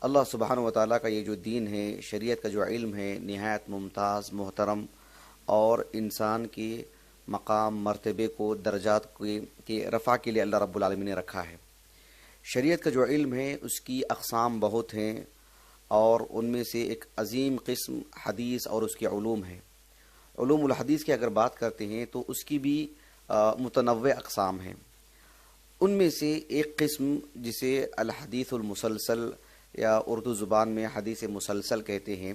اللہ سبحانہ و تعالیٰ کا یہ جو دین ہے، شریعت کا جو علم ہے، نہایت ممتاز، محترم، اور انسان کے مقام مرتبے کو درجات کے رفع کے لیے اللہ رب العالمین نے رکھا ہے۔ شریعت کا جو علم ہے اس کی اقسام بہت ہیں، اور ان میں سے ایک عظیم قسم حدیث اور اس کے علوم ہے۔ علوم الحدیث کی اگر بات کرتے ہیں تو اس کی بھی متنوع اقسام ہیں۔ ان میں سے ایک قسم جسے الحدیث المسلسل یا اردو زبان میں حدیث مسلسل کہتے ہیں،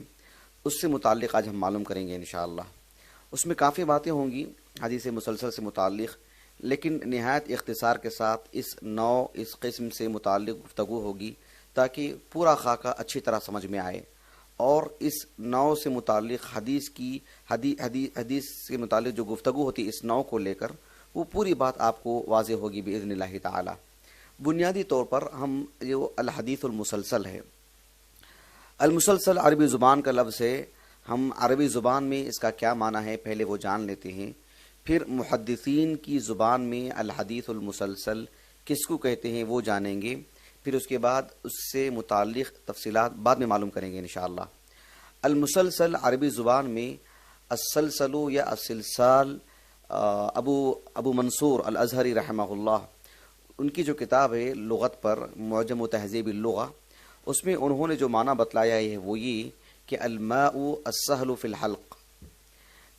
اس سے متعلق آج ہم معلوم کریں گے انشاءاللہ۔ اس میں کافی باتیں ہوں گی حدیث مسلسل سے متعلق، لیکن نہایت اختصار کے ساتھ اس قسم سے متعلق گفتگو ہوگی تاکہ پورا خاکہ اچھی طرح سمجھ میں آئے، اور اس نوع سے متعلق حدیث سے متعلق جو گفتگو ہوتی ہے اس نوع کو لے کر، وہ پوری بات آپ کو واضح ہوگی باذن اللہ تعالی۔ بنیادی طور پر ہم جو الحدیث المسلسل ہے، المسلسل عربی زبان کا لفظ ہے۔ ہم عربی زبان میں اس کا کیا معنی ہے پہلے وہ جان لیتے ہیں، پھر محدثین کی زبان میں الحدیث المسلسل کس کو کہتے ہیں وہ جانیں گے، پھر اس کے بعد اس سے متعلق تفصیلات بعد میں معلوم کریں گے انشاءاللہ۔ المسلسل عربی زبان میں السلسل یا السلسال، ابو منصور الازہری رحمہ اللہ، ان کی جو کتاب ہے لغت پر معجم و تہذیب اللغہ، اس میں انہوں نے جو معنی بتلایا ہے وہ یہ کہ الماء السہل فی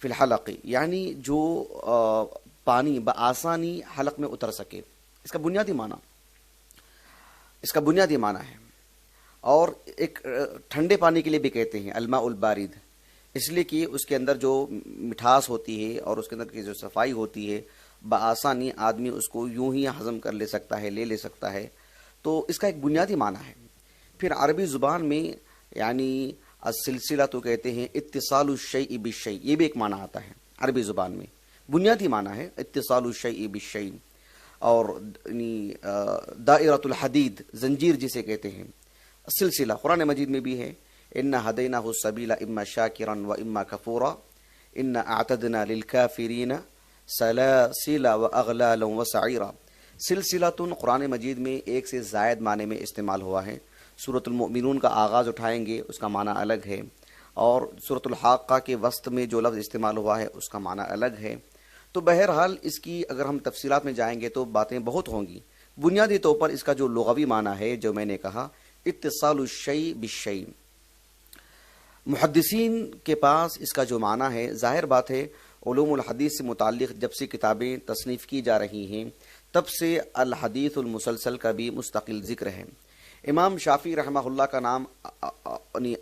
الحلق، یعنی جو پانی بآسانی حلق میں اتر سکے، اس کا بنیادی معنی ہے۔ اور ایک ٹھنڈے پانی کے لیے بھی کہتے ہیں الماء البارد، اس لیے کہ اس کے اندر جو مٹھاس ہوتی ہے اور اس کے اندر کی جو صفائی ہوتی ہے، بآسانی آدمی اس کو یوں ہی ہضم کر لے سکتا ہے، لے سکتا ہے، تو اس کا ایک بنیادی معنی ہے۔ پھر عربی زبان میں یعنی السلسلہ تو کہتے ہیں اتصال الشیء بالشیء، یہ بھی ایک معنی آتا ہے عربی زبان میں، بنیادی معنی ہے اتصال الشیء بالشیء۔ اور دائرۃ الحدید، زنجیر جسے کہتے ہیں، سلسلہ قرآن مجید میں بھی ہے، انا ہدیناہ السبیل اما شاکرا و اما کفورا انا اعتدنا للکافرین سلاسل واغلالا وسعیرا۔ سلسلۃ قرآن مجید میں ایک سے زائد معنی میں استعمال ہوا ہے۔ سورۃ المؤمنون کا آغاز اٹھائیں گے اس کا معنی الگ ہے، اور سورۃ الحاقہ کے وسط میں جو لفظ استعمال ہوا ہے اس کا معنی الگ ہے۔ تو بہرحال اس کی اگر ہم تفصیلات میں جائیں گے تو باتیں بہت ہوں گی۔ بنیادی طور پر اس کا جو لغوی معنی ہے جو میں نے کہا اتصال الشیء بالشیء۔ محدثین کے پاس اس کا جو معنی ہے، ظاہر بات ہے علوم الحدیث سے متعلق جب سے کتابیں تصنیف کی جا رہی ہیں تب سے الحدیث المسلسل کا بھی مستقل ذکر ہے۔ امام شافعی رحمہ اللہ کا نام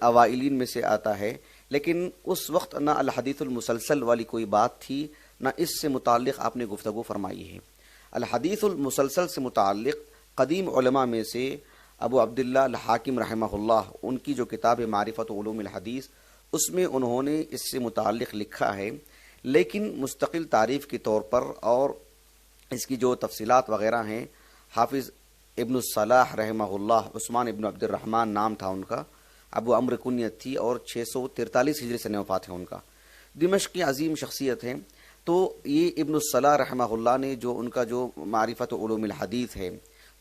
اوائلین میں سے آتا ہے، لیکن اس وقت نہ الحدیث المسلسل والی کوئی بات تھی، نہ اس سے متعلق آپ نے گفتگو فرمائی ہے۔ الحدیث المسلسل سے متعلق قدیم علماء میں سے ابو عبداللہ الحاکم رحمہ اللہ، ان کی جو کتاب معرفت علوم الحدیث، اس میں انہوں نے اس سے متعلق لکھا ہے، لیکن مستقل تعریف کے طور پر، اور اس کی جو تفصیلات وغیرہ ہیں، حافظ ابن الصلاح رحمہ اللہ، عثمان ابن عبد الرحمن نام تھا ان کا، ابو عمرو کنیت تھی، اور 643 ہجری سے وفات ہے ان کا، دمشق کی عظیم شخصیت ہے۔ تو یہ ابن الصلاح رحمہ اللہ نے جو ان کا جو معرفت علوم الحدیث ہے،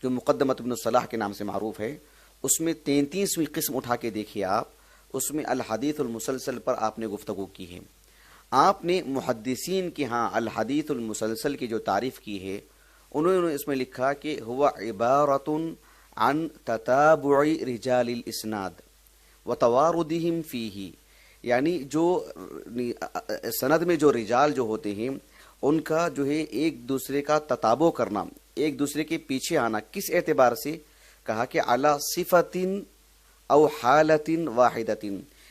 جو مقدمت ابن الصلاح کے نام سے معروف ہے، اس میں 33ویں قسم اٹھا کے دیکھیے آپ، اس میں الحدیث المسلسل پر آپ نے گفتگو کی ہے۔ آپ نے محدثین کے ہاں الحدیث المسلسل کی جو تعریف کی ہے، انہوں نے اس میں لکھا کہ ہوا عبارۃ عن تتابع رجال الاسناد وتواردہم فیہ، یعنی جو سند میں جو رجال جو ہوتے ہیں ان کا جو ہے ایک دوسرے کا تتابع کرنا، ایک دوسرے کے پیچھے آنا، کس اعتبار سے؟ کہا کہ علی صفت او حالت واحدۃ،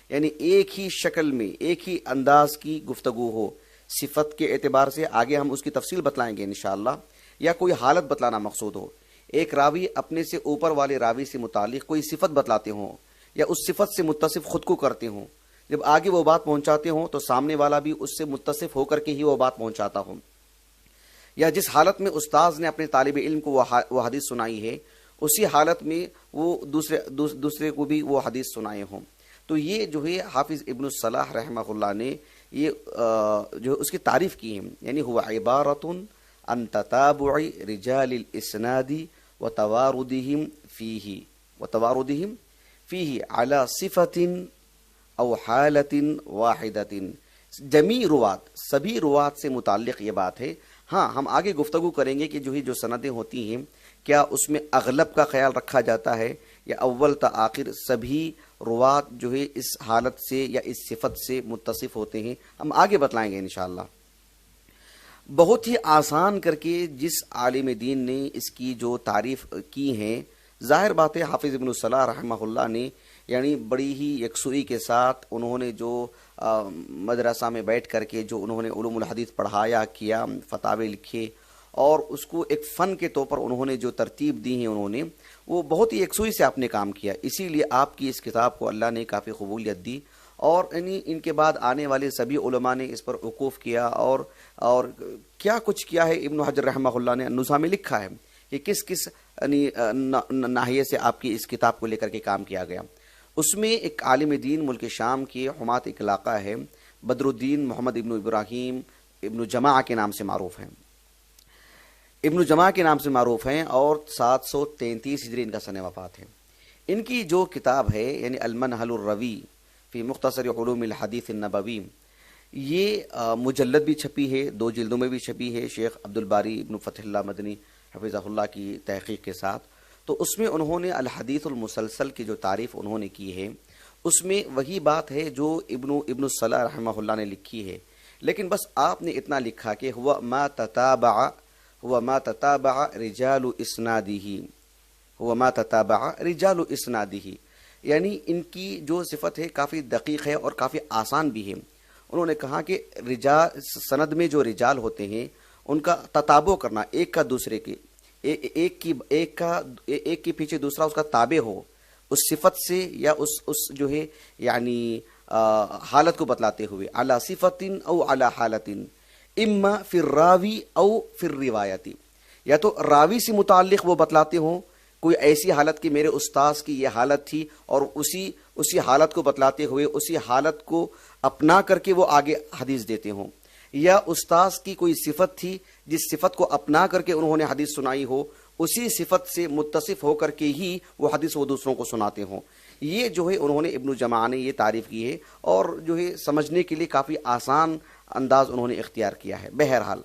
یعنی ایک ہی شکل میں ایک ہی انداز کی گفتگو ہو، صفت کے اعتبار سے، آگے ہم اس کی تفصیل بتلائیں گے انشاءاللہ، یا کوئی حالت بتلانا مقصود ہو، ایک راوی اپنے سے اوپر والے راوی سے متعلق کوئی صفت بتلاتے ہوں یا اس صفت سے متصف خود کو کرتے ہوں، جب آگے وہ بات پہنچاتے ہوں تو سامنے والا بھی اس سے متصف ہو کر کے ہی وہ بات پہنچاتا ہوں، یا جس حالت میں استاذ نے اپنے طالب علم کو وہ حدیث سنائی ہے اسی حالت میں وہ دوسرے کو بھی وہ حدیث سنائے ہوں۔ تو یہ جو ہے حافظ ابن الصلاح رحمہ اللہ نے یہ جو اس کی تعریف کی ہے، یعنی ہوا عبارۃ عن تتابع رجال الاسناد وتواردہم فیہ علی صفت او حالت واحدۃ، جمیع روات، سبھی روات سے متعلق یہ بات ہے۔ ہاں ہم آگے گفتگو کریں گے کہ جو سندیں ہوتی ہیں کیا اس میں اغلب کا خیال رکھا جاتا ہے یا اول تا آخر سبھی روات جو ہے اس حالت سے یا اس صفت سے متصف ہوتے ہیں، ہم آگے بتلائیں گے انشاءاللہ۔ بہت ہی آسان کر کے جس عالم دین نے اس کی جو تعریف کی ہے، ظاہر بات ہے حافظ ابن الصلاح رحمہ اللہ نے یعنی بڑی ہی یکسوئی کے ساتھ انہوں نے جو مدرسہ میں بیٹھ کر کے جو انہوں نے علوم الحدیث پڑھایا کیا، فتاوے لکھے، اور اس کو ایک فن کے طور پر انہوں نے جو ترتیب دی ہیں انہوں نے وہ بہت ہی یکسوئی سے آپ نے کام کیا، اسی لیے آپ کی اس کتاب کو اللہ نے کافی قبولیت دی، اور یعنی ان کے بعد آنے والے سبھی علماء نے اس پر وقوف کیا اور کیا کچھ کیا ہے۔ ابن حجر رحمہ اللہ نے النزہہ میں لکھا ہے کہ کس کس ناحیے سے آپ کی اس کتاب کو لے کر کے کام کیا گیا۔ اس میں ایک عالم دین ملک شام کے حمات ایک علاقہ ہے، بدر الدین محمد ابن ابراہیم ابن جماعہ کے نام سے معروف ہیں، ابن جماعہ کے نام سے معروف ہیں، اور 733 ہجری ان کا سن وفات ہے۔ ان کی جو کتاب ہے یعنی المنہل الروی فی مختصر علوم الحدیث النبوی، یہ مجلد بھی چھپی ہے، 2 جلدوں میں بھی چھپی ہے، شیخ عبد الباری ابن فتح اللہ مدنی حفظہ اللہ کی تحقیق کے ساتھ۔ تو اس میں انہوں نے الحدیث المسلسل کی جو تعریف انہوں نے کی ہے اس میں وہی بات ہے جو ابن الصلاح رحمہ اللہ نے لکھی ہے، لیکن بس آپ نے اتنا لکھا کہ ہوا ما تتابع رجال اسنادہ، ہوا ما تتابع رجال اسنادہ، یعنی ان کی جو صفت ہے کافی دقیق ہے اور کافی آسان بھی ہے۔ انہوں نے کہا کہ رجال سند میں جو رجال ہوتے ہیں ان کا تتابع کرنا، ایک کا دوسرے کے ایک کے پیچھے دوسرا اس کا تابع ہو، اس صفت سے یا اس جو ہے یعنی حالت کو بتلاتے ہوئے، علی صفت او علی حالت، اما فی الراوی او فی الروایت، یا تو راوی سے متعلق وہ بتلاتے ہوں کوئی ایسی حالت کہ میرے استاذ کی یہ حالت تھی، اور اسی حالت کو بتلاتے ہوئے اسی حالت کو اپنا کر کے وہ آگے حدیث دیتے ہوں، یا استاذ کی کوئی صفت تھی جس صفت کو اپنا کر کے انہوں نے حدیث سنائی ہو، اسی صفت سے متصف ہو کر کے ہی وہ حدیث وہ دوسروں کو سناتے ہوں۔ یہ جو ہے انہوں نے ابن جماعہ نے یہ تعریف کی ہے، اور جو ہے سمجھنے کے لیے کافی آسان انداز انہوں نے اختیار کیا ہے۔ بہرحال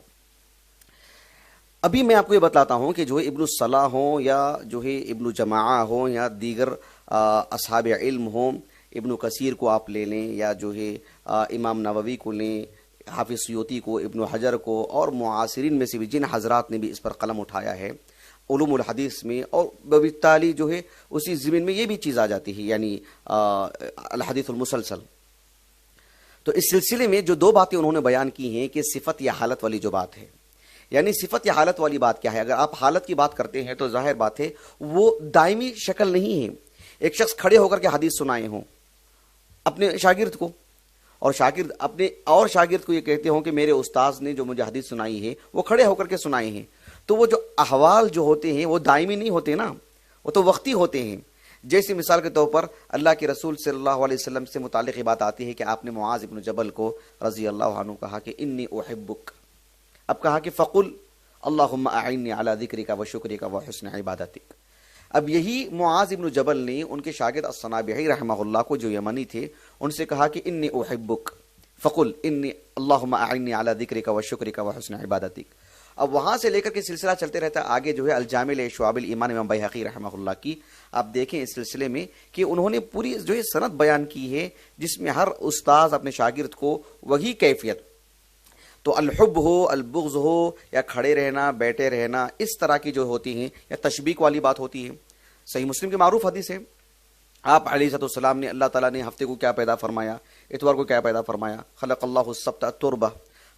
ابھی میں آپ کو یہ بتلاتا ہوں کہ جو ہے ابن الصلاح ہوں یا جو ہے ابن جماعہ ہوں یا دیگر اصحاب علم ہوں، ابن کثیر کو آپ لے لیں یا جو ہے امام نووی کو لیں، حافظ سیوطی کو، ابن حجر کو، اور معاصرین میں سے بھی جن حضرات نے بھی اس پر قلم اٹھایا ہے علوم الحدیث میں، اور بالتالی جو ہے اسی ضمن میں یہ بھی چیز آ جاتی ہے یعنی الحدیث المسلسل۔ تو اس سلسلے میں جو 2 باتیں انہوں نے بیان کی ہیں کہ صفت یا حالت والی جو بات ہے، یعنی صفت یا حالت والی بات کیا ہے؟ اگر آپ حالت کی بات کرتے ہیں تو ظاہر بات ہے وہ دائمی شکل نہیں ہے۔ ایک شخص کھڑے ہو کر کے حدیث سنائے ہوں اپنے شاگرد کو، اور شاگرد اپنے اور شاگرد کو یہ کہتے ہوں کہ میرے استاذ نے جو مجھے حدیث سنائی ہے وہ کھڑے ہو کر کے سنائے ہیں، تو وہ جو احوال جو ہوتے ہیں وہ دائمی نہیں ہوتے نا، وہ تو وقتی ہوتے ہیں۔ جیسے مثال کے طور پر اللہ کے رسول صلی اللہ علیہ وسلم سے متعلق یہ بات آتی ہے کہ آپ نے معاذ ابن جبل کو رضی اللہ عنہ کہا کہ انی احبک، اب کہا کہ فقل اللہم اعنی علی ذکرک و شکرک و حسن عبادتک۔ اب یہی معاذ ابن جبل نے ان کے شاگرد الصنابحی رحمہ اللہ کو جو یمنی تھے ان سے کہا کہ انی احبک فقل انی اللہم اعنی علی ذکرک و شکرک و حسن عبادتک۔ اب وہاں سے لے کر کے سلسلہ چلتے رہتا ہے آگے جو ہے الجامع لشعب الایمان امام بیہقی رحمہ اللہ کی، آپ دیکھیں اس سلسلے میں کہ انہوں نے پوری جو ہے سند بیان کی ہے جس میں ہر استاذ اپنے شاگرد کو وہی کیفیت، تو الحب ہو، البغض ہو، یا کھڑے رہنا، بیٹھے رہنا، اس طرح کی جو ہوتی ہیں، یا تشبیق والی بات ہوتی ہے۔ صحیح مسلم کی معروف حدیث ہے، آپ علیہ السلام نے، اللہ تعالیٰ نے ہفتے کو کیا پیدا فرمایا، اتوار کو کیا پیدا فرمایا، خلق اللہ السبت التربہ،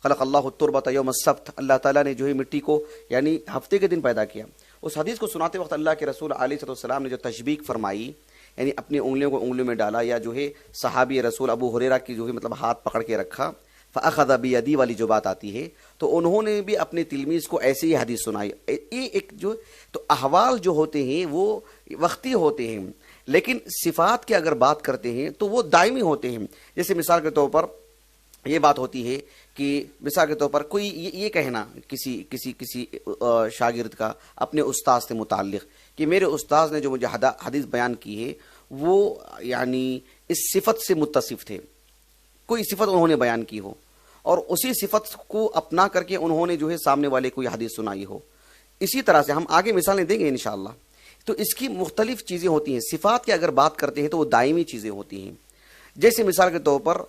خلق اللہ التربۃ یوم السبت، اللہ تعالیٰ نے جو ہے مٹی کو یعنی ہفتے کے دن پیدا کیا۔ اس حدیث کو سناتے وقت اللہ کے رسول علیہ السلام نے جو تشبیق فرمائی، یعنی اپنی انگلیوں کو انگلیوں میں ڈالا، یا جو ہے صحابی رسول ابو ہریرہ کی جو ہے مطلب ہاتھ پکڑ کے رکھا، فأخذ بیدی والی جو بات آتی ہے، تو انہوں نے بھی اپنے تلمیذ کو ایسے ہی حدیث سنائی۔ یہ ایک جو تو احوال جو ہوتے ہیں وہ وقتی ہوتے ہیں، لیکن صفات کی اگر بات کرتے ہیں تو وہ دائمی ہوتے ہیں۔ جیسے مثال کے طور پر یہ بات ہوتی ہے کہ مثال کے طور پر کوئی یہ کہنا کسی شاگرد کا اپنے استاذ سے متعلق کہ میرے استاذ نے جو مجھے حدیث بیان کی ہے وہ یعنی اس صفت سے متصف تھے، کوئی صفت انہوں نے بیان کی ہو اور اسی صفت کو اپنا کر کے انہوں نے جو ہے سامنے والے کو یہ حدیث سنائی ہو. اسی طرح سے ہم آگے مثالیں دیں گے انشاءاللہ. تو اس کی مختلف چیزیں ہوتی ہیں. صفات کی اگر بات کرتے ہیں تو وہ دائمی چیزیں ہوتی ہیں. جیسے مثال کے طور پر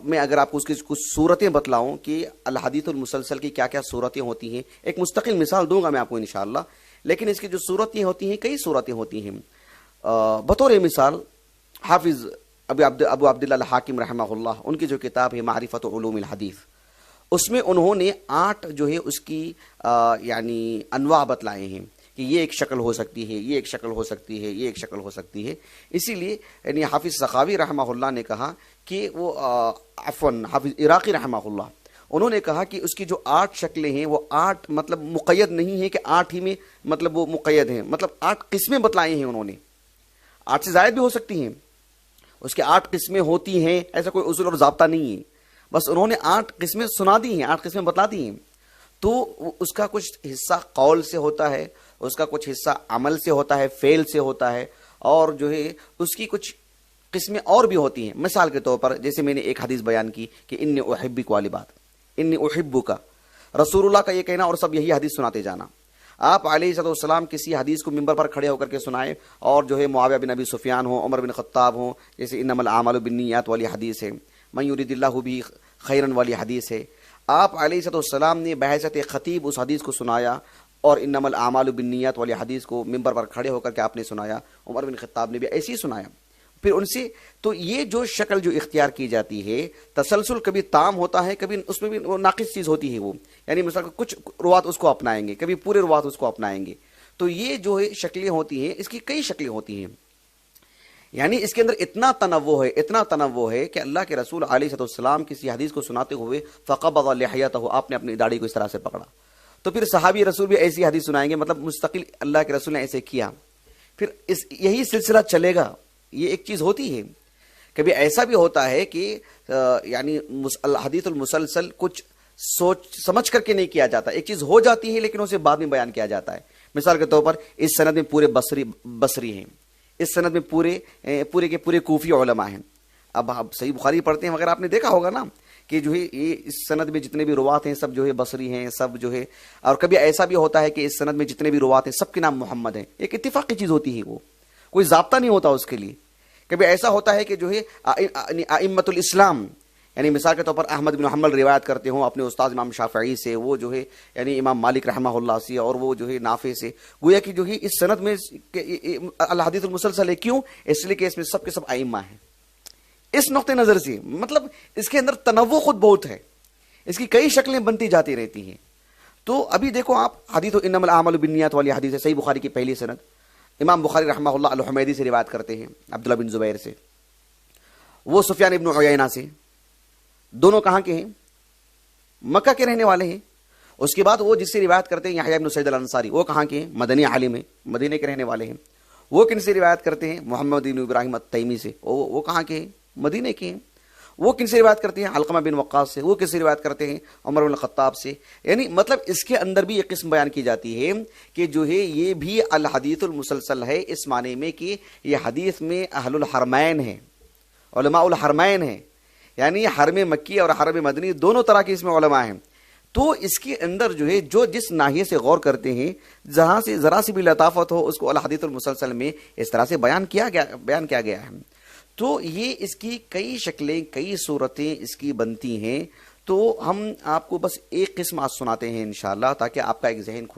میں اگر آپ کو اس کی کچھ صورتیں بتلاؤں کہ الحدیث المسلسل کی کیا کیا صورتیں ہوتی ہیں، ایک مستقل مثال دوں گا میں آپ کو انشاءاللہ، لیکن اس کی جو صورتیں ہوتی ہیں کئی صورتیں ہوتی ہیں. بطور مثال حافظ ابو عبداللہ الحاکم رحمہ اللہ، ان کی جو کتاب ہے معرفت علوم الحدیث، اس میں انہوں نے 8 جو ہے اس کی یعنی انواع بتلائے ہیں کہ یہ ایک شکل ہو سکتی ہے، یہ ایک شکل ہو سکتی ہے، یہ ایک شکل ہو سکتی ہے. اسی لیے یعنی حافظ سخاوی رحمہ اللہ نے کہا کہ وہ حافظ عراقی رحمہ اللہ، انہوں نے کہا کہ اس کی جو 8 شکلیں ہیں وہ 8 مطلب مقید نہیں ہے کہ 8 ہی میں مطلب وہ مقید ہیں، مطلب 8 قسمیں بتلائی ہیں انہوں نے. 8 سے زائد بھی ہو سکتی ہیں، اس کے 8 قسمیں ہوتی ہیں، ایسا کوئی اصول اور ضابطہ نہیں ہے. بس انہوں نے 8 قسمیں سنا دی ہیں، 8 قسمیں بتلا دی ہیں. تو اس کا کچھ حصہ قول سے ہوتا ہے، اس کا کچھ حصہ عمل سے ہوتا ہے، فعل سے ہوتا ہے، اور جو ہے اس کی کچھ قسمیں اور بھی ہوتی ہیں. مثال کے طور پر جیسے میں نے ایک حدیث بیان کی کہ انی احبک والی بات، انی احبک، رسول اللہ کا یہ کہنا اور سب یہی حدیث سناتے جانا. آپ علیہ السلام کسی حدیث کو ممبر پر کھڑے ہو کر کے سنائیں اور جو ہے معاویہ بن ابی سفیان ہوں، عمر بن خطاب ہوں، جیسے انما الاعمال بالنیات والی حدیث ہے، من یرید اللہ بہ خیرا والی حدیث ہے. آپ علیہ السلام نے بحیثیت خطیب اس حدیث کو سنایا اور انما الاعمال بالنیات والی حدیث کو ممبر پر کھڑے ہو کر کے آپ نے سنایا. عمر بن خطاب نے بھی ایسے ہی سنایا. پھر ان سے تو یہ جو شکل جو اختیار کی جاتی ہے، تسلسل کبھی تام ہوتا ہے، کبھی اس میں بھی وہ ناقص چیز ہوتی ہے. وہ یعنی مثلا کچھ روات اس کو اپنائیں گے، کبھی پورے روات اس کو اپنائیں گے. تو یہ جو ہے شکلیں ہوتی ہیں، اس کی کئی شکلیں ہوتی ہیں. یعنی اس کے اندر اتنا تنوع ہے کہ اللہ کے رسول علیہ السلام کسی حدیث کو سناتے ہوئے فقبض لحیتہ، آپ نے اپنی داڑھی کو اس طرح سے پکڑا. تو پھر صحابی رسول بھی ایسی حدیث سنائیں گے، مطلب مستقل اللہ کے رسول نے ایسے کیا. پھر یہی سلسلہ چلے گا. یہ ایک چیز ہوتی ہے. کبھی ایسا بھی ہوتا ہے کہ یعنی الحدیث المسلسل کچھ سوچ سمجھ کر کے نہیں کیا جاتا، ایک چیز ہو جاتی ہے لیکن اسے بعد میں بیان کیا جاتا ہے. مثال کے طور پر اس سند میں پورے بصری ہیں، اس سند میں پورے کے پورے کوفی علماء ہیں. اب آپ صحیح بخاری پڑھتے ہیں وغیرہ، آپ نے دیکھا ہوگا نا کہ جو ہے یہ اس سند میں جتنے بھی روات ہیں سب جو ہے بصری ہیں، سب جو ہے. اور کبھی ایسا بھی ہوتا ہے کہ اس سند میں جتنے بھی روات ہیں سب کے نام محمد ہیں. ایک اتفاقی چیز ہوتی ہے، وہ کوئی ضابطہ نہیں ہوتا اس کے لیے. کبھی ایسا ہوتا ہے کہ جو ہے ائمۃ الاسلام، یعنی مثال کے طور پر احمد بن حنبل روایت کرتے ہوں اپنے استاد امام شافعی سے، وہ جو ہے یعنی امام مالک رحمہ اللہ سے، اور وہ جو ہے نافع سے. گویا کہ جو ہے اس سند میں الحدیث المسلسل ہے. کیوں؟ اس لیے کہ اس میں سب کے سب ائمہ ہیں. اس نقطہ نظر سے مطلب اس کے اندر تنوع خود بہت ہے، اس کی کئی شکلیں بنتی جاتی رہتی ہیں. تو ابھی دیکھو آپ، حدیث انما الاعمال بالنیات والی حدیث ہے، صحیح بخاری کی پہلی سند. امام بخاری رحمہ اللہ الحمیدی سے روایت کرتے ہیں، عبداللہ بن زبیر سے، وہ سفیان ابن عیینہ سے. دونوں کہاں کے ہیں؟ مکہ کے رہنے والے ہیں. اس کے بعد وہ جس سے روایت کرتے ہیں یحییٰ ابن سعید الانصاری، وہ کہاں کے ہیں؟ مدنی عالم ہیں، مدینے کے رہنے والے ہیں. وہ کن سے روایت کرتے ہیں؟ محمد بن ابراہیم التیمی سے، وہ کہاں کے ہیں؟ مدینے کے ہیں. وہ کن سے روایت کرتے ہیں؟ علقمہ بن وقاص سے. وہ کس سے روایت کرتے ہیں؟ عمر بن الخطاب سے. یعنی مطلب اس کے اندر بھی یہ قسم بیان کی جاتی ہے کہ جو ہے یہ بھی الحدیث المسلسل ہے، اس معنی میں کہ یہ حدیث میں اہل الحرمین ہیں، علماء الحرمین ہیں، یعنی حرم مکی اور حرم مدنی دونوں طرح کے اس میں علماء ہیں. تو اس کے اندر جو ہے جو جس ناحیے سے غور کرتے ہیں، جہاں سے ذرا سی بھی لطافت ہو، اس کو الحدیث المسلسل میں اس طرح سے بیان کیا گیا ہے. تو یہ اس کی کئی شکلیں، کئی صورتیں اس کی بنتی ہیں. تو ہم آپ کو بس ایک قسم آج سناتے ہیں انشاءاللہ، تاکہ آپ کا ایک ذہن کھلے.